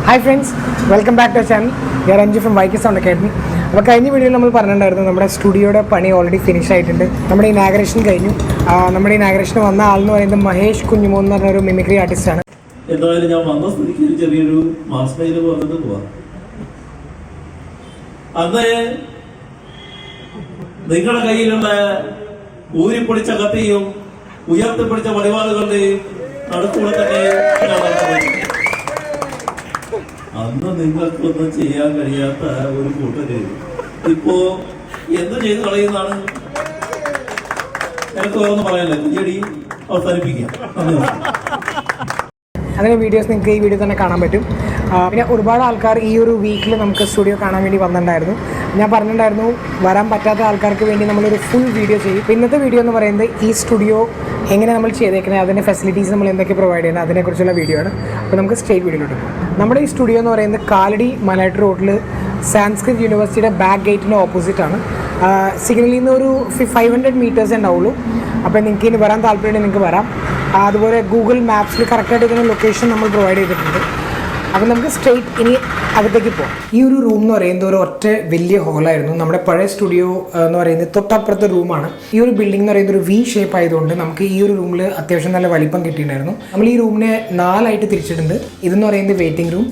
Hi friends, welcome back to our channel. We are Anju from YK Sound Academy. അപ്പോൾ കഴിഞ്ഞ വീഡിയോയിൽ നമ്മൾ പറഞ്ഞിട്ടുണ്ടായിരുന്നു നമ്മുടെ സ്റ്റുഡിയോയുടെ പണി ഓൾറെഡി ഫിനിഷ് ആയിട്ടുണ്ട്. നമ്മുടെ ഇനാഗറേഷൻ കഴിഞ്ഞു. നമ്മുടെ ഇനാഗറേഷൻ വന്ന ആളെന്ന് പറയുന്നത് മഹേഷ് കുഞ്ഞുമോ എന്ന് പറഞ്ഞൊരു മിമിക്രി ആർട്ടിസ്റ്റാണ്. എന്തായാലും ഞാൻ വന്ന സ്ഥിതിക്ക് ചെറിയൊരു മാസ് മെയിൽ പറഞ്ഞിട്ട് പോവാം. അന്ന് നിങ്ങളുടെ കയ്യിലുള്ള ഊരിപ്പൊടിച്ച കത്തിയും ഉയർത്തിപ്പിടിച്ച വടിവാളുകളുടെയും അടുത്തുകൂടെ തന്നെ അന്ന് നിങ്ങൾക്കൊന്നും ചെയ്യാൻ കഴിയാത്ത ഒരു കൂട്ടര് ഇപ്പോ എന്ത് ചെയ്ത് കളയുന്നതാണ് എനിക്ക് ഓരോന്ന് പറയാനില്ല. കുഞ്ഞടി അവസാനിപ്പിക്കാം. അങ്ങനെ വീഡിയോസ് നിങ്ങൾക്ക് ഈ വീഡിയോ തന്നെ കാണാൻ പറ്റും. പിന്നെ ഒരുപാട് ആൾക്കാർ ഈ ഒരു വീക്കിൽ നമുക്ക് സ്റ്റുഡിയോ കാണാൻ വേണ്ടി വന്നിട്ടുണ്ടായിരുന്നു. ഞാൻ പറഞ്ഞിട്ടുണ്ടായിരുന്നു വരാൻ പറ്റാത്ത ആൾക്കാർക്ക് വേണ്ടി നമ്മളൊരു ഫുൾ വീഡിയോ ചെയ്യും. അപ്പോൾ ഇന്നത്തെ വീഡിയോ എന്ന് പറയുന്നത് ഈ സ്റ്റുഡിയോ എങ്ങനെ നമ്മൾ ചെയ്തേക്കുന്നത്, അതിൻ്റെ ഫെസിലിറ്റീസ് നമ്മൾ എന്തൊക്കെ പ്രൊവൈഡ് ചെയ്യുന്നത് അതിനെക്കുറിച്ചുള്ള വീഡിയോ ആണ്. അപ്പോൾ നമുക്ക് സ്ട്രേറ്റ് വീഡിയോയിലോട്ട് പോകും. നമ്മുടെ ഈ സ്റ്റുഡിയോ എന്ന് പറയുന്നത് കാലടി മലയാറ്റ് റോഡിൽ സാൻസ്ക്രിറ്റ് യൂണിവേഴ്സിറ്റിയുടെ ബാക്ക് ഗേറ്റിൻ്റെ ഓപ്പോസിറ്റാണ്. സിഗ്നലിൽ നിന്ന് ഒരു 500 മീറ്റേഴ്സേ ഉണ്ടാവുള്ളൂ. അപ്പോൾ നിങ്ങൾക്ക് ഇനി വരാൻ താല്പര്യമുണ്ടെങ്കിൽ നിങ്ങൾക്ക് വരാം. അതുപോലെ ഗൂഗിൾ മാപ്സിൽ കറക്റ്റായിട്ട് ഇതിൻ്റെ ലൊക്കേഷൻ നമ്മൾ പ്രൊവൈഡ് ചെയ്തിട്ടുണ്ട്. അപ്പോൾ നമുക്ക് സ്ട്രെയിറ്റ് ഇനി അകത്തേക്ക് പോകാം. ഈ ഒരു റൂം എന്ന് പറയുന്നത് ഒരു ഒറ്റ വലിയ ഹോളായിരുന്നു. നമ്മുടെ പഴയ സ്റ്റുഡിയോ എന്ന് പറയുന്നത് തൊട്ടപ്പുറത്തെ റൂമാണ്. ഈ ഒരു ബിൽഡിംഗ് എന്ന് പറയുന്നത് ഒരു വി ഷേപ്പ് ആയതുകൊണ്ട് നമുക്ക് ഈ ഒരു റൂമിൽ അത്യാവശ്യം നല്ല വലിപ്പം കിട്ടിയിട്ടുണ്ടായിരുന്നു. നമ്മൾ ഈ റൂമിനെ 4 ആയിട്ട് തിരിച്ചിട്ടുണ്ട്. ഇതെന്ന് പറയുന്നത് വെയിറ്റിംഗ് റൂം,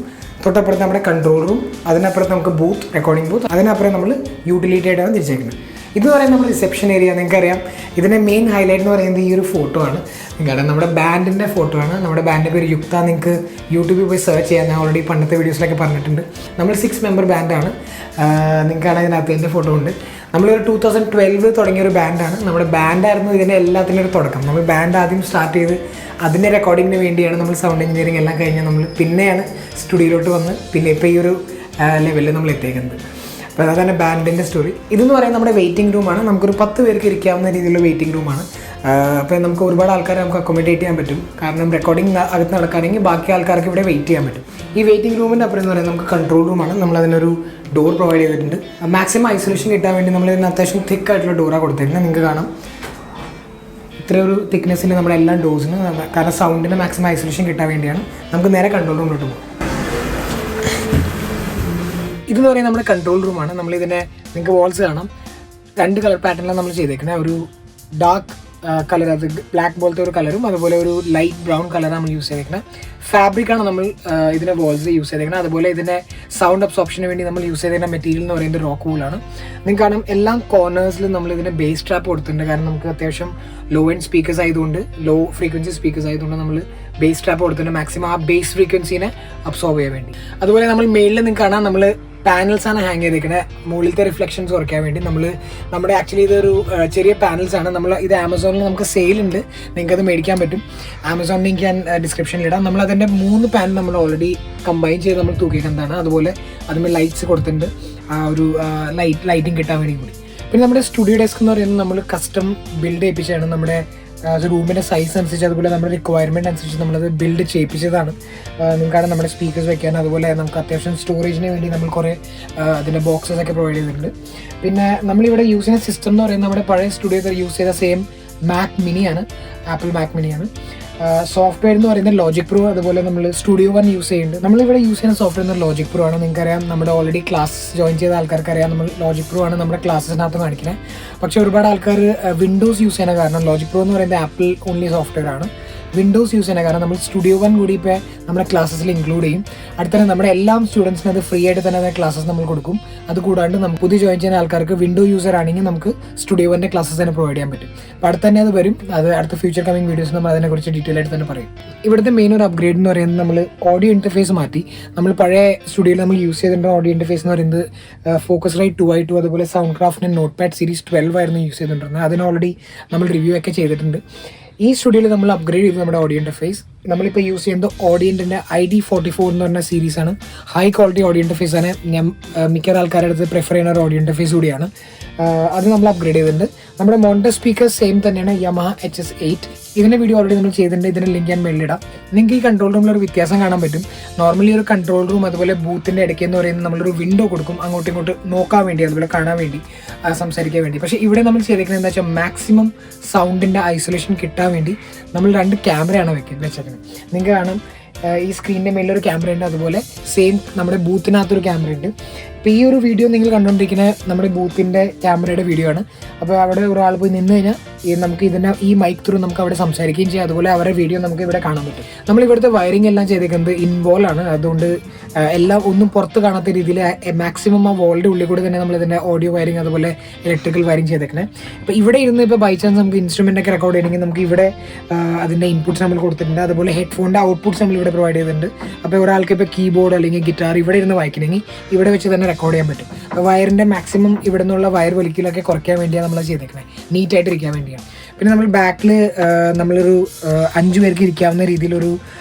തൊട്ടപ്പുറത്ത് നമ്മുടെ കൺട്രോൾ റൂം, അതിനപ്പുറത്ത് നമുക്ക് ബൂത്ത്, റെക്കോർഡിംഗ് ബൂത്ത്, അതിനപ്പുറം നമ്മൾ യൂട്ടിലിറ്റി ആയിട്ടാണ് തിരിച്ചേക്കുന്നത്. ഇതെന്ന് പറയുന്നത് നമ്മുടെ റിസപ്ഷൻ ഏരിയ. നിങ്ങൾക്കറിയാം ഇതിൻ്റെ മെയിൻ ഹൈലൈറ്റ് എന്ന് പറയുന്നത് ഈ ഒരു ഫോട്ടോ ആണ്. നിങ്ങൾക്കറിയാം നമ്മുടെ ബാൻഡിൻ്റെ ഫോട്ടോ ആണ്. നമ്മുടെ ബാൻഡിൻ്റെ പേര് യുക്ത. നിങ്ങൾക്ക് യൂട്യൂബിൽ പോയി സെർച്ച് ചെയ്യാൻ ഞാൻ ഓൾറെഡി പണ്ടത്തെ വീഡിയോസിലൊക്കെ പറഞ്ഞിട്ടുണ്ട്. നമ്മൾ 6 മെമ്പർ ബാൻഡാണ്. നിങ്ങൾക്കാണെങ്കിൽ ഇതിനകത്ത് എൻ്റെ ഫോട്ടോ ഉണ്ട്. നമ്മളൊരു 2012 തുടങ്ങിയൊരു ബാൻഡാണ്. നമ്മുടെ ബാൻഡായിരുന്നു ഇതിൻ്റെ എല്ലാത്തിൻ്റെ ഒരു തുടക്കം. നമ്മൾ ബാൻഡ് ആദ്യം സ്റ്റാർട്ട് ചെയ്ത് അതിൻ്റെ റെക്കോർഡിങ്ങിന് വേണ്ടിയാണ് നമ്മൾ സൗണ്ട് എഞ്ചിനീയറിംഗ് എല്ലാം കഴിഞ്ഞ് നമ്മൾ പിന്നെയാണ് സ്റ്റുഡിയോയിലോട്ട് വന്ന് പിന്നെ ഇപ്പോൾ ഈ ഒരു ലെവലിൽ നമ്മൾ എത്തിയേക്കുന്നത്. അപ്പോൾ അതാണ് ബാൻഡിൻ്റെ സ്റ്റോറി. ഇതെന്ന് പറയുന്നത് നമ്മുടെ വെയിറ്റിംഗ് റൂമാണ്. നമുക്കൊരു 10 പേർക്ക് ഇരിക്കാവുന്ന രീതിയിലുള്ള വെയിറ്റിംഗ് റൂമാണ്. അപ്പോൾ നമുക്ക് ഒരുപാട് ആൾക്കാരെ നമുക്ക് അക്കോമഡേറ്റ് ചെയ്യാൻ പറ്റും. കാരണം റെക്കോർഡിംഗ് അകത്ത് നടക്കുകയാണെങ്കിൽ ബാക്കി ആൾക്കാർക്ക് ഇവിടെ വെയിറ്റ് ചെയ്യാൻ പറ്റും. ഈ വെയിറ്റിംഗ് റൂമിൻ്റെ അപ്പുറം എന്ന് പറയുന്നത് നമുക്ക് കൺട്രോൾ റൂമാണ്. നമ്മളതിനൊരു ഡോർ പ്രൊവൈഡ് ചെയ്തിട്ടുണ്ട്. മാക്സിമം ഐസൊലേഷൻ കിട്ടാൻ വേണ്ടി നമ്മളിതിന് അത്യാവശ്യം തിക്കായിട്ടുള്ള ഡോറാണ് കൊടുത്തിട്ടുണ്ട്. നിങ്ങൾക്ക് കാണാം ഇത്രയൊരു തിക്നെസ്സിൽ നമ്മുടെ എല്ലാ ഡോസിനും, കാരണം സൗണ്ടിന് മാക്സിമം ഐസൊലേഷൻ കിട്ടാൻ വേണ്ടിയാണ്. നമുക്ക് നേരെ കൺട്രോൾ റൂമിലോട്ട് പോകും. ഇതെന്ന് പറയുന്നത് നമ്മുടെ കൺട്രോൾ റൂമാണ്. നമ്മളിതിനെ നിങ്ങൾക്ക് വാൾസ് കാണാം 2 കളർ പാറ്റേണിലാണ് നമ്മൾ ചെയ്തേക്കുന്നത്. ഒരു ഡാർക്ക് കളർ, അത് ബ്ലാക്ക് പോലത്തെ ഒരു കളറും അതുപോലെ ഒരു ലൈറ്റ് ബ്രൗൺ കളറാണ് നമ്മൾ യൂസ് ചെയ്തേക്കുന്നത്. ഫാബ്രിക്കാണ് നമ്മൾ ഇതിൻ്റെ വാൾസ് യൂസ് ചെയ്തേക്കുന്നത്. അതുപോലെ ഇതിൻ്റെ സൗണ്ട് അബ്സോർപ്ഷന് വേണ്ടി നമ്മൾ യൂസ് ചെയ്തേക്കുന്ന മെറ്റീരിയൽ എന്ന് പറയുന്നത് റോക്ക് വൂളാണ്. നിങ്ങൾക്ക് കാണാം എല്ലാ കോർണേഴ്സിലും നമ്മൾ ഇതിൻ്റെ ബേസ് ട്രാപ്പ് കൊടുത്തിട്ടുണ്ട്. കാരണം നമുക്ക് അത്യാവശ്യം ലോ എൻഡ് സ്പീക്കേഴ്സ് ആയതുകൊണ്ട്, ലോ ഫ്രീക്വൻസി സ്പീക്കേഴ്സ് ആയതുകൊണ്ട് നമ്മൾ ബേസ് ട്രാപ്പ് കൊടുത്തിട്ടുണ്ട് മാക്സിമം ആ ബേസ് ഫ്രീക്വൻസിനെ അബ്സോർബ് ചെയ്യാൻ വേണ്ടി. അതുപോലെ നമ്മൾ മേളിൽ നിങ്ങൾക്ക് കാണാം നമ്മൾ പാനൽസാണ് ഹാങ് ചെയ്തേക്കുന്നത്. മുകളിലത്തെ റിഫ്ലക്ഷൻസ് കുറയ്ക്കാൻ വേണ്ടി നമ്മുടെ ആക്ച്വലി ഇതൊരു ചെറിയ പാനൽസാണ്. നമ്മൾ ഇത് ആമസോണിൽ നമുക്ക് സെയിലുണ്ട്, നിങ്ങൾക്കത് മേടിക്കാൻ പറ്റും. ആമസോണിൽ എനിക്ക് ഞാൻ ഡിസ്ക്രിപ്ഷനിലിടാം. നമ്മൾ അതിൻ്റെ 3 പാനൽ നമ്മൾ ഓൾറെഡി കമ്പൈൻ ചെയ്ത് നമ്മൾ തൂക്കിയേക്കുന്നതാണ്. അതുപോലെ അതിന് ലൈറ്റ്സ് കൊടുത്തിട്ടുണ്ട്, ആ ഒരു ലൈറ്റിംഗ് കിട്ടാൻ വേണ്ടി കൂടി. പിന്നെ നമ്മുടെ സ്റ്റുഡിയോ ഡെസ്ക് എന്ന് പറയുന്നത് നമ്മൾ കസ്റ്റം ബിൽഡ് ചെയ്യിപ്പിച്ചാണ്. നമ്മുടെ റൂമിൻ്റെ സൈസ് അനുസരിച്ച് അതുപോലെ നമ്മുടെ റിക്വയർമെൻറ്റ് അനുസരിച്ച് നമ്മളത് ബിൽഡ് ചെയ്യിപ്പിച്ചതാണ്. നിങ്ങൾക്കാണ് നമ്മുടെ സ്പീക്കേഴ്സ് വയ്ക്കാൻ, അതുപോലെ നമുക്ക് അത്യാവശ്യം സ്റ്റോറേജിന് വേണ്ടി നമ്മൾ കുറേ അതിൻ്റെ ബോക്സസ് ഒക്കെ പ്രൊവൈഡ് ചെയ്തിട്ടുണ്ട്. പിന്നെ നമ്മളിവിടെ യൂസ് ചെയ്യുന്ന സിസ്റ്റം എന്ന് പറയുന്നത് നമ്മുടെ പഴയ സ്റ്റുഡിയോയിൽ യൂസ് ചെയ്ത സെയിം മാക് മിനിയാണ്, ആപ്പിൾ മാക് മിനിയാണ്. സോഫ്റ്റ്വെയർ എന്ന് പറയുന്നത് ലോജിക് പ്രോ, അതുപോലെ നമ്മൾ സ്റ്റുഡിയോ 1 യൂസ് ചെയ്യുന്നുണ്ട്. നമ്മളിവിടെ യൂസ് ചെയ്യുന്ന സോഫ്റ്റ്വെയർ എന്ന് ലോജിക് പ്രോ ആണ്. നിങ്ങൾക്കറിയാം നമ്മുടെ ഓൾറെഡി ക്ലാസ് ജോയിൻ ചെയ്ത ആൾക്കാർക്കറിയാം നമ്മൾ ലോജിക് പ്രോ ആണ് നമ്മുടെ ക്ലാസ്സിനകത്ത് കാണിക്കുന്നത്. പക്ഷേ ഒരുപാട് ആൾക്കാർ വിൻഡോസ് യൂസ് ചെയ്യുന്ന കാരണം ലോജിക് പ്രോ എന്ന് പറയുന്നത് ആപ്പിൾ ഓൺലി സോഫ്റ്റ്വെയർ ആണ്. വിൻഡോസ് യൂസ് ചെയ്യുന്ന കാരണം നമ്മൾ സ്റ്റുഡിയോ 1 കൂടി ഇപ്പോൾ നമ്മുടെ ക്ലാസ്സസിൽ ഇൻക്ലൂഡ് ചെയ്യും. അടുത്ത നമ്മുടെ എല്ലാ സ്റ്റുഡൻസിനും അത് ഫ്രീ ആയിട്ട് തന്നെ ക്ലാസ്സസ് നമ്മൾ കൊടുക്കും. അതുകൂടാണ്ട് നമുക്ക് പുതിയ ജോയിൻ ചെയ്യുന്ന ആൾക്കാർക്ക് വിൻഡോ യൂസർ ആണെങ്കിൽ നമുക്ക് സ്റ്റുഡിയോ 1 ക്ലാസ്സസ് തന്നെ പ്രൊവൈഡ് ചെയ്യാൻ പറ്റും. അപ്പോൾ അടുത്ത് തന്നെ അത് വരും. അത് അടുത്ത ഫ്യൂച്ചർ കമ്മിങ് വീഡിയോസ് നമ്മൾ അതിനെക്കുറിച്ച് ഡീറ്റെയിൽ ആയിട്ട് തന്നെ പറയും. ഇവിടുത്തെ മെയിൻ ഒരു അപ്ഗ്രേഡ് എന്ന് പറയുന്നത് നമ്മൾ ഓഡിയോ ഇൻ്റർഫേസ് മാറ്റി. നമ്മൾ പഴയ സ്റ്റുഡിയോയിൽ നമ്മൾ യൂസ് ചെയ്തിട്ടുള്ള ഓഡിയോ ഇൻ്റർഫേസ് എന്ന് പറയുന്നത് ഫോക്കസ് റൈറ്റ് 2i2 അതുപോലെ സൗണ്ട് ക്രാഫ്റ്റിൻ്റെ നോട്ട് പാഡ് സീരീസ് 12 ആയിരുന്നു യൂസ് ചെയ്തിട്ടുണ്ടായിരുന്നത്. അതിന് ഓൾറെഡി നമ്മൾ റിവ്യൂ ഒക്കെ ചെയ്തിട്ടുണ്ട്. ഈ സ്റ്റുഡിയോയിൽ നമ്മൾ അപ്ഗ്രേഡ് ചെയ്തു നമ്മുടെ ഓഡിയോ ഇൻ്റർഫേസ്. നമ്മളിപ്പോൾ യൂസ് ചെയ്യുന്നത് ഓഡിയൻറ്റിൻ്റെ ID44 എന്ന് പറഞ്ഞ സീരീസാണ്. ഹൈ ക്വാളിറ്റി ഓഡിയോ ഇൻ്റർഫേസ് ആണ്. ഞാൻ മിക്ക ആൾക്കാരുടെ അടുത്ത് പ്രിഫർ ചെയ്യുന്ന ഒരു ഓഡിയോ ഇൻ്റർഫേസ് കൂടിയാണ്. അത് നമ്മൾ അപ്ഗ്രേഡ് ചെയ്തിട്ടുണ്ട്. നമ്മുടെ മോണിറ്റർ സ്പീക്കേഴ്സ് സെയിം തന്നെയാണ്, YAMAHA HS8. ഇതിൻ്റെ വീഡിയോ ഓൾറെഡി നമ്മൾ ചെയ്തിട്ടുണ്ട്. ഇതിൻ്റെ ലിങ്ക് ഞാൻ മേളിലിടാം. നിങ്ങൾക്ക് ഈ കൺട്രോൾ റൂമിലൊരു വ്യത്യാസം കാണാൻ പറ്റും. നോർമലി ഒരു കൺട്രോൾ റൂം അതുപോലെ ബൂത്തിൻ്റെ ഇടയ്ക്ക് എന്ന് പറയുന്നത് നമ്മളൊരു വിൻഡോ കൊടുക്കും അങ്ങോട്ടും ഇങ്ങോട്ട് നോക്കാൻ വേണ്ടി, അതുപോലെ കാണാൻ വേണ്ടി, സംസാരിക്കാൻ വേണ്ടി. പക്ഷേ ഇവിടെ നമ്മൾ ചെയ്തേക്കുന്നത് എന്താ വെച്ചാൽ മാക്സിമം സൗണ്ടിൻ്റെ ഐസൊലേഷൻ കിട്ടാൻ വേണ്ടി നമ്മൾ 2 ക്യാമറയാണ് വെച്ചേക്കുന്നത്. നിങ്ങൾക്ക് കാണാം ഈ സ്ക്രീനിൻ്റെ മേലൊരു ക്യാമറ ഉണ്ട്, അതുപോലെ സെയിം നമ്മുടെ ബൂത്തിനകത്തൊരു ക്യാമറ ഉണ്ട്. അപ്പോൾ ഈ ഒരു വീഡിയോ നിങ്ങൾ കണ്ടുകൊണ്ടിരിക്കുന്നത് നമ്മുടെ ബൂത്തിൻ്റെ ക്യാമറയുടെ വീഡിയോ ആണ്. അപ്പോൾ അവിടെ ഒരാൾ പോയി നിന്ന് കഴിഞ്ഞാൽ നമുക്ക് ഈ മൈക്ക് ത്രൂ നമുക്ക് അവിടെ സംസാരിക്കുകയും ചെയ്യാം. അതുപോലെ അവരുടെ വീഡിയോ നമുക്ക് ഇവിടെ കാണാൻ പറ്റും. നമ്മളിവിടുത്തെ വയറിംഗ് എല്ലാം ചെയ്തേക്കുന്നത് ഇൻവോൾ ആണ്. അതുകൊണ്ട് എല്ലാം ഒന്നും പുറത്ത് കാണാത്ത രീതിയിൽ മാക്സിമം ആ വോളിൻ്റെ ഉള്ളിൽ കൂടെ തന്നെ നമ്മളിതിൻ്റെ ഓഡിയോ വയറിംഗ് അതുപോലെ ഇലക്ട്രിക്കൽ വയറിംഗ് ചെയ്തേക്കണേ. അപ്പോൾ ഇവിടെ ഇരുന്ന് ഇപ്പോൾ ബൈ ചാൻസ് നമുക്ക് ഇൻസ്ട്രുമെൻ്റ് ഒക്കെ റെക്കോർഡ് ചെയ്യണമെങ്കിൽ നമുക്ക് ഇവിടെ അതിൻ്റെ ഇൻപുട്ട്സ് നമ്മൾ കൊടുത്തിട്ടുണ്ട്. അതുപോലെ ഹെഡ്ഫോണിൻ്റെ ഔട്ട്പുട്ട്സ് നമ്മൾ ഇവിടെ പ്രൊവൈഡ് ചെയ്തിട്ടുണ്ട്. അപ്പോൾ ഒരാൾക്ക് ഇപ്പോൾ കീബോർഡ് അല്ലെങ്കിൽ ഗിറ്റാർ ഇവിടെ ഇരുന്ന് വായിക്കണമെങ്കിൽ ഇവിടെ വെച്ച് തന്നെ റെക്കോർഡ് ചെയ്യാൻ പറ്റും. അപ്പോൾ വയറിൻ്റെ മാക്സിമം ഇവിടെ നിന്നുള്ള വയർ വലിക്കലൊക്കെ കുറയ്ക്കാൻ വേണ്ടിയാണ് നമ്മൾ ചെയ്തേക്കുന്നത്, നീറ്റായിട്ടിരിക്കാൻ വേണ്ടിയാണ്. പിന്നെ നമ്മൾ ബാക്കിൽ നമ്മളൊരു 5 പേർക്ക് ഇരിക്കാവുന്ന രീതിയിലൊരു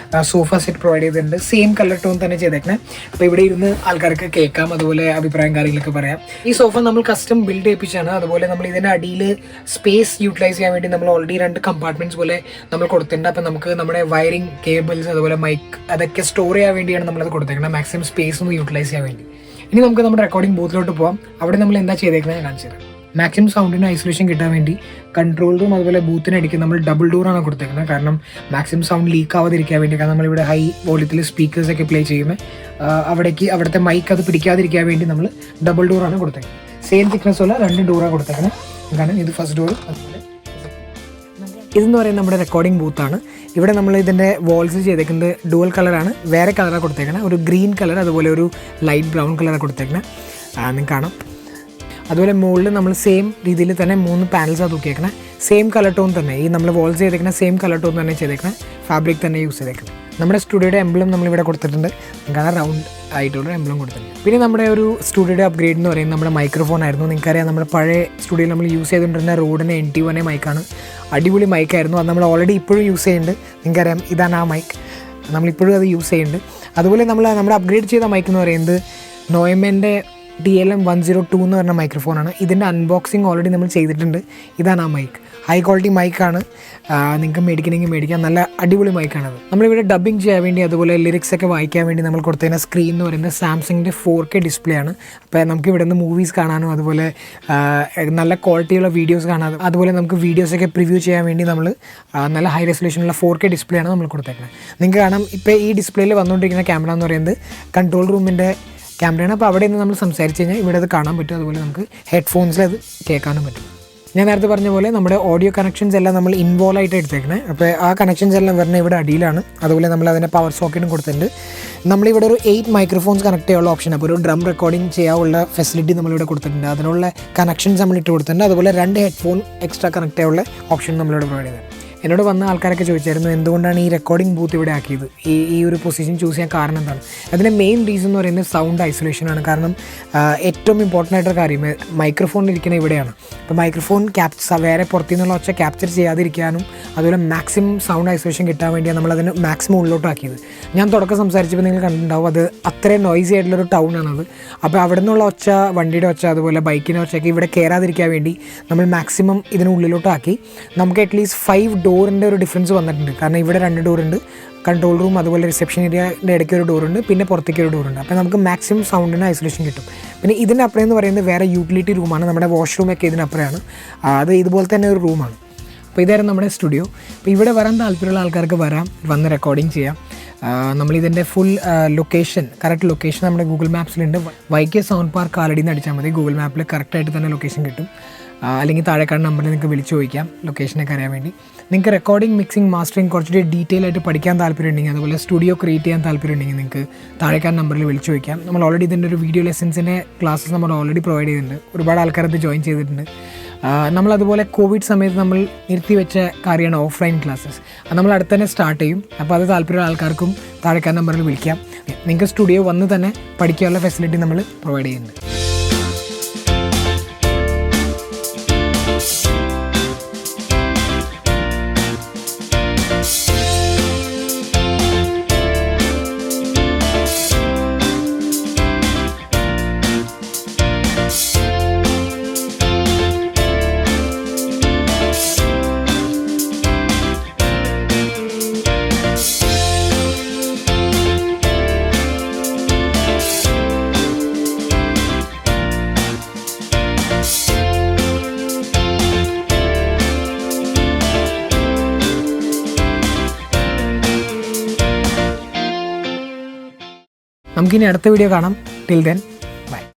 സോഫ സെറ്റ് പ്രൊവൈഡ് ചെയ്തിട്ടുണ്ട്. സെയിം കളർ ടോൺ തന്നെ ചെയ്തേക്കണേ. അപ്പോൾ ഇവിടെ ഇരുന്ന് ആൾക്കാർക്ക് കേൾക്കാം, അതുപോലെ അഭിപ്രായം കാര്യങ്ങളൊക്കെ പറയാം. ഈ സോഫ നമ്മൾ കസ്റ്റം ബിൽഡ് ചെയ്യിപ്പിച്ചാണ്. അതുപോലെ നമ്മൾ ഇതിൻ്റെ അടിയിൽ സ്പേസ് യൂട്ടിലൈസ് ചെയ്യാൻ വേണ്ടി നമ്മൾ ഓൾറെഡി 2 കമ്പാർട്ട്മെൻറ്റ്സ് പോലെ നമ്മൾ കൊടുത്തിട്ടുണ്ട്. അപ്പോൾ നമുക്ക് നമ്മുടെ വയറിംഗ് കേബിൾസ് അതുപോലെ മൈക്ക് അതൊക്കെ സ്റ്റോർ ചെയ്യാൻ വേണ്ടിയാണ് നമ്മളത് കൊടുത്തേക്കുന്നത്, മാക്സിമം സ്പേസ് ഒന്ന് യൂട്ടിലൈസ് ചെയ്യാൻ വേണ്ടി. ഇനി നമുക്ക് നമ്മുടെ റെക്കോർഡിംഗ് ബൂത്തിലോട്ട് പോകാം. അവിടെ നമ്മൾ എന്താ ചെയ്തേക്കുന്നത് ഞാൻ കാണിച്ചു തരാം. മാക്സിമം സൗണ്ടിന് ഐസൊലേഷൻ കിട്ടാൻ വേണ്ടി കൺട്രോൾ റൂം അതുപോലെ ബൂത്തിനടിക്ക് നമ്മൾ ഡബിൾ ഡോറാണ് കൊടുത്തേക്കുന്നത്. കാരണം മാക്സിമം സൗണ്ട് ലീക്ക് ആവാതിരിക്കാൻ വേണ്ടി. കാരണം നമ്മളിവിടെ ഹൈ വോളിയത്തിൽ സ്പീക്കേഴ്സൊക്കെ പ്ലേ ചെയ്യുമ്പോൾ അവിടുത്തെ മൈക്ക് അത് പിടിക്കാതിരിക്കാൻ വേണ്ടി നമ്മൾ ഡബിൾ ഡോറാണ് കൊടുത്തേക്കുന്നത്. സെയിം തിക്നെസ് ഉള്ള 2 ഡോറാണ് കൊടുത്തേക്കുന്നത്. കാരണം ഇത് ഫസ്റ്റ് ഡോർ. അതുപോലെ ഇതെന്ന് പറയുന്നത് നമ്മുടെ റെക്കോർഡിംഗ് ബൂത്താണ്. ഇവിടെ നമ്മൾ ഇതിൻ്റെ വാൾസ് ചെയ്തേക്കുന്നത് ഡുവൽ കളറാണ്, വേറെ കളറാണ് കൊടുത്തേക്കുന്നത്. ഒരു ഗ്രീൻ കളർ അതുപോലെ ഒരു ലൈറ്റ് ബ്രൗൺ കളറാണ് കൊടുത്തേക്കുന്നത്, നിങ്ങൾക്ക് കാണാം. അതുപോലെ മുകളിൽ നമ്മൾ സെയിം രീതിയിൽ തന്നെ 3 പാനൽസാണ് തൂക്കിയേക്കുന്നത്. സെയിം കളർ ടോൺ തന്നെ, ഈ നമ്മൾ വാൾസ് ചെയ്തേക്കുന്ന സെയിം കളർ ടോൺ തന്നെ ചെയ്തേക്കുന്നത്, ഫാബ്രിക് തന്നെ യൂസ് ചെയ്തേക്കുന്നത്. നമ്മുടെ സ്റ്റുഡിയോയുടെ എംബ്ലം നമ്മളിവിടെ കൊടുത്തിട്ടുണ്ട്, കാരണം റൗണ്ട് ആയിട്ടുള്ള എംബ്ലം കൊടുത്തിട്ടുണ്ട്. പിന്നെ നമ്മുടെ ഒരു സ്റ്റുഡിയോയുടെ അപ്ഗ്രേഡ് എന്ന് പറയുന്നത് നമ്മുടെ മൈക്രോഫോൺ ആയിരുന്നു. നിങ്ങൾക്കറിയാം, നമ്മുടെ പഴയ സ്റ്റുഡിയോയിൽ നമ്മൾ യൂസ് ചെയ്തുകൊണ്ടിരുന്ന റോഡിന് NT1 മൈക്കാണ്. അടിപൊളി മൈക്കായിരുന്നു. അത് നമ്മൾ ഓൾറെഡി ഇപ്പോഴും യൂസ് ചെയ്യുന്നുണ്ട്. നിങ്ങൾക്കറിയാം, ഇതാണ് ആ മൈക്ക്, നമ്മളിപ്പോഴും അത് യൂസ് ചെയ്യുന്നുണ്ട്. അതുപോലെ നമ്മുടെ അപ്ഗ്രേഡ് ചെയ്ത മൈക്ക് എന്ന് പറയുന്നത് നോയമൻ്റെ DLM-102 എന്ന് പറഞ്ഞ മൈക്രോഫോണാണ്. ഇതിൻ്റെ അൺബോക്സിങ് ഓൾറെഡി നമ്മൾ ചെയ്തിട്ടുണ്ട്. ഇതാണ് ആ മൈക്ക്, ഹൈ ക്വാളിറ്റി മൈക്കാണ്. നിങ്ങൾക്ക് മേടിക്കണമെങ്കിൽ മേടിക്കാം, നല്ല അടിപൊളി മൈക്കാണത്. നമ്മളിവിടെ ഡബ്ബിങ് ചെയ്യാൻ വേണ്ടി അതുപോലെ ലിറിക്സ് ഒക്കെ വായിക്കാൻ വേണ്ടി നമ്മൾ കൊടുത്തതിന് സ്ക്രീൻ എന്ന് പറയുന്നത് സാംസങ്ങിൻ്റെ 4K ഡിസ്പ്ലേ ആണ്. അപ്പോൾ നമുക്ക് ഇവിടെ നിന്ന് മൂവീസ് കാണാനും അതുപോലെ നല്ല ക്വാളിറ്റിയുള്ള വീഡിയോസ് കാണാനും അതുപോലെ നമുക്ക് വീഡിയോസൊക്കെ പ്രിവ്യൂ ചെയ്യാൻ വേണ്ടി നമ്മൾ നല്ല ഹൈ റെസൊല്യൂഷനുള്ള 4K ഡിസ്പ്ലേ ആണ് നമ്മൾ കൊടുത്തേക്കുന്നത്. നിങ്ങൾക്ക് കാണാം, ഇപ്പോൾ ഈ ഡിസ്പ്ലേയിൽ വന്നുകൊണ്ടിരിക്കുന്ന ക്യാമറ എന്ന് പറയുന്നത് കൺട്രോൾ റൂമിൻ്റെ ക്യാമറയാണ്. അപ്പോൾ അവിടെ നിന്ന് നമ്മൾ സംസാരിച്ച് കഴിഞ്ഞാൽ ഇവിടെ അത് കാണാൻ പറ്റും. അതുപോലെ നമുക്ക് ഹെഡ്ഫോൺസിൽ അത് കേൾക്കാനും പറ്റും. ഞാൻ നേരത്തെ പറഞ്ഞ പോലെ നമ്മുടെ ഓഡിയോ കണക്ഷൻസ് എല്ലാം നമ്മൾ ഇൻവോൾവ് ആയിട്ട് എടുത്തേക്കുന്നത്. അപ്പോൾ ആ കണക്ഷൻസ് എല്ലാം വരുന്നത് ഇവിടെ അടിയിലാണ്. അതുപോലെ നമ്മൾ അതിൻ്റെ പവർ സോക്കറ്റും കൊടുത്തിട്ടുണ്ട്. നമ്മളിവിടെ ഒരു 8 മൈക്രോഫോൺസ് കണക്ട് ചെയ്യാനുള്ള ഓപ്ഷൻ, അപ്പോൾ ഒരു ഡ്രം റെക്കോർഡിംഗ് ചെയ്യാനുള്ള ഫെസിലിറ്റി നമ്മളിവിടെ കൊടുത്തിട്ടുണ്ട്. അതിനുള്ള കണക്ഷൻസ് നമ്മൾ ഇട്ട് കൊടുത്തിട്ടുണ്ട്. അതുപോലെ 2 ഹെഡ്ഫോൺ എക്സ്ട്രാ കണക്ട് ചെയ്യാനുള്ള ഓപ്ഷൻ നമ്മളിവിടെ പ്രൊവൈഡ് ചെയ്തത്. എന്നോട് വന്ന ആൾക്കാരൊക്കെ ചോദിച്ചായിരുന്നു എന്തുകൊണ്ടാണ് ഈ റെക്കോർഡിംഗ് ബൂത്ത് ഇവിടെ ആക്കിയത്, ഈ ഒരു പൊസിഷൻ ചൂസ് ചെയ്യാൻ കാരണം എന്താണ്. അതിൻ്റെ മെയിൻ റീസൺ എന്ന് പറയുന്നത് സൗണ്ട് ഐസൊലേഷനാണ്. കാരണം ഏറ്റവും ഇമ്പോർട്ടൻ്റ് ആയിട്ടൊരു കാര്യം മൈക്രോഫോണിലിരിക്കുന്ന ഇവിടെയാണ്. അപ്പോൾ മൈക്രോഫോൺ വേറെ പുറത്തു നിന്നുള്ള ഒച്ച ക്യാപ്ചർ ചെയ്യാതിരിക്കാനും അതുപോലെ മാക്സിമം സൗണ്ട് ഐസൊലേഷൻ കിട്ടാൻ വേണ്ടിയാണ് നമ്മളതിന് മാക്സിമം ഉള്ളിലോട്ടാക്കിയത്. ഞാൻ തുടക്കം സംസാരിച്ചപ്പോൾ നിങ്ങൾ കണ്ടിട്ടുണ്ടാവും, അത് അത്രയും നോയ്സി ആയിട്ടുള്ളൊരു ടൗൺ ആണത്. അപ്പോൾ അവിടെ നിന്നുള്ള ഒച്ച, വണ്ടിയുടെ ഒച്ച അതുപോലെ ബൈക്കിൻ്റെ ഒച്ചയൊക്കെ ഇവിടെ കയറാതിരിക്കാൻ വേണ്ടി നമ്മൾ മാക്സിമം ഇതിനുള്ളിലോട്ടാക്കി. നമുക്ക് അറ്റ്ലീസ്റ്റ് 5 ഡോറിൻ്റെ ഒരു ഡിഫറൻസ് വന്നിട്ടുണ്ട്. കാരണം ഇവിടെ 2 ഡോറുണ്ട്, കൺട്രോൾ റൂം അതുപോലെ റിസപ്ഷൻ ഏരിയയുടെ ഇടയ്ക്ക് ഒരു ഡോറുണ്ട്, പിന്നെ പുറത്തേക്ക് ഒരു ഡോറുണ്ട്. അപ്പോൾ നമുക്ക് മാക്സിമം സൗണ്ടിന് ഐസൊലേഷൻ കിട്ടും. പിന്നെ ഇതിനപ്പുറം എന്ന് പറയുന്നത് വേറെ യൂട്ടിലിറ്റി റൂമാണ്. നമ്മുടെ വാഷ്റൂമൊക്കെ ഇതിനപ്പുറമാണ്. അത് ഇതുപോലെ തന്നെ ഒരു റൂമാണ്. അപ്പോൾ ഇതായിരുന്നു നമ്മുടെ സ്റ്റുഡിയോ. അപ്പോൾ ഇവിടെ വരാൻ താല്പര്യമുള്ള ആൾക്കാർക്ക് വന്ന് റെക്കോർഡിങ് ചെയ്യാം. നമ്മളിതിൻ്റെ ഫുൾ ലൊക്കേഷൻ, കറക്റ്റ് ലൊക്കേഷൻ നമ്മുടെ ഗൂഗിൾ മാപ്സിലുണ്ട്. YK സൗണ്ട് പാർക്ക് കാലടിയിൽ നിന്ന് അടിച്ചാൽ മതി, ഗൂഗിൾ മാപ്പിൽ കറക്റ്റായിട്ട് തന്നെ ലൊക്കേഷൻ കിട്ടും. അല്ലെങ്കിൽ താഴെക്കാട് നമ്പറിൽ നിങ്ങൾക്ക് വിളിച്ച് ചോദിക്കാം ലൊക്കേഷനൊക്കെ അറിയാൻ വേണ്ടി. നിങ്ങൾക്ക് റെക്കോർഡിംഗ്, മിക്സിംഗ്, മാസ്റ്ററിംഗ് കുറച്ചുകൂടി ഡീറ്റെയിൽ ആയിട്ട് പഠിക്കാൻ താല്പര്യമുണ്ടെങ്കിൽ അതുപോലെ സ്റ്റുഡിയോ ക്രിയേറ്റ് ചെയ്യാൻ താല്പര്യമുണ്ടെങ്കിൽ നിങ്ങൾക്ക് താഴെക്കാട് നമ്പറിൽ വിളിച്ച് ചോദിക്കാം. നമ്മൾ ഓൾറെഡി ഇതിൻ്റെ ഒരു വീഡിയോ ലെസൺസിൻ്റെ ക്ലാസ്സസ് നമ്മൾ ഓൾറെഡി പ്രൊവൈഡ് ചെയ്തിട്ടുണ്ട്. ഒരുപാട് ആൾക്കാരത് ജോയിൻ ചെയ്തിട്ടുണ്ട്. നമ്മളതുപോലെ കോവിഡ് സമയത്ത് നമ്മൾ നിർത്തി വെച്ച കാര്യമാണ് ഓഫ്ലൈൻ ക്ലാസ്സസ്. അത് നമ്മൾ അടുത്ത് തന്നെ സ്റ്റാർട്ട് ചെയ്യും. അപ്പോൾ അത് താല്പര്യമുള്ള ആൾക്കാർക്കും താഴെക്കാട് നമ്പറിൽ വിളിക്കാം. നിങ്ങൾക്ക് സ്റ്റുഡിയോ വന്ന് തന്നെ പഠിക്കാനുള്ള ഫെസിലിറ്റി നമ്മൾ പ്രൊവൈഡ് ചെയ്യുന്നുണ്ട്. നമുക്കിനി അടുത്ത വീഡിയോ കാണാം. Till then.